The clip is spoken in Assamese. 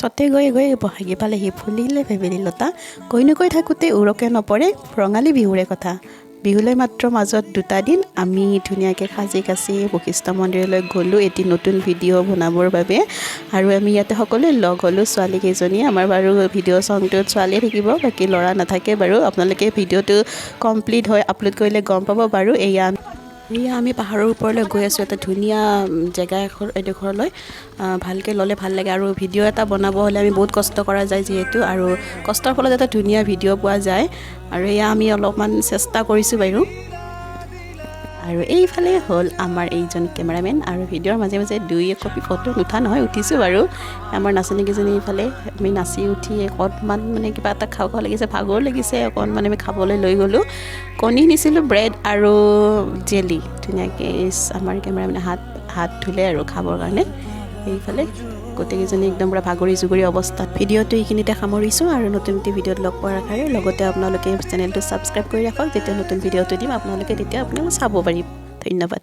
গছতে গৈ গৈ বহাগী পালেহি ফুলিলে ভেবেলী লতা কৈ নকৈ থাকোঁতে উৰকে নপৰে ৰঙালী বিহুৰে কথা। বিহুলৈ মাত্ৰ মাজত 2টা দিন আমি ধুনীয়াকৈ সাজি কাচি বশিষ্ঠ মন্দিৰলৈ গ'লোঁ এটি নতুন ভিডিঅ' বনাবৰ বাবে। আৰু আমি ইয়াতে সকলোৱে লগ হ'লোঁ ছোৱালীকেইজনী। আমাৰ বাৰু ভিডিঅ' চংটোত ছোৱালীয়ে থাকিব, বাকী ল'ৰা নাথাকে বাৰু। আপোনালোকে ভিডিঅ'টো কমপ্লিট হৈ আপলোড কৰিলে গম পাব বাৰু। এয়া আমি পাহাৰৰ ওপৰলৈ গৈ আছোঁ, এটা ধুনীয়া জেগা এডোখৰলৈ। ভালকৈ ল'লে ভাল লাগে। আৰু ভিডিঅ' এটা বনাব হ'লে আমি বহুত কষ্ট কৰা যায় যিহেতু, আৰু কষ্টৰ ফলত এটা ধুনীয়া ভিডিঅ' পোৱা যায়। আৰু এয়া আমি অলপমান চেষ্টা কৰিছোঁ বাৰু। আৰু এইফালে হ'ল আমাৰ এইজন কেমেৰামেন। আৰু ভিডিঅ'ৰ মাজে মাজে 2-1 ফটো নুঠা নহয়, উঠিছোঁ বাৰু। আমাৰ নাচনীকেইজনী এইফালে আমি নাচি উঠি অকণমান মানে কিবা এটা খাওঁ খাওঁ লাগিছে, ভাগৰ লাগিছে অকণমান। আমি খাবলৈ লৈ গ'লোঁ, কণী নিছিলোঁ, ব্ৰেড আৰু জেলি। ধুনীয়াকৈ আমাৰ কেমেৰামেনে হাত ধুলে আৰু খাবৰ কাৰণে। এইফালে গোটেইকেইজনী একদম পূৰা ভাগৰি জুগৰি অৱস্থাত। ভিডিঅ'টো এইখিনিতে সামৰিছোঁ, আৰু নতুন ভিডিঅ'ত লগ পোৱাৰ আশাৰে লগতে আপোনালোকে চেনেলটো ছাবস্ক্ৰাইব কৰি ৰাখক। যেতিয়া নতুন ভিডিঅ'টো দিম আপোনালোকে তেতিয়া চাব পাৰিব। ধন্যবাদ।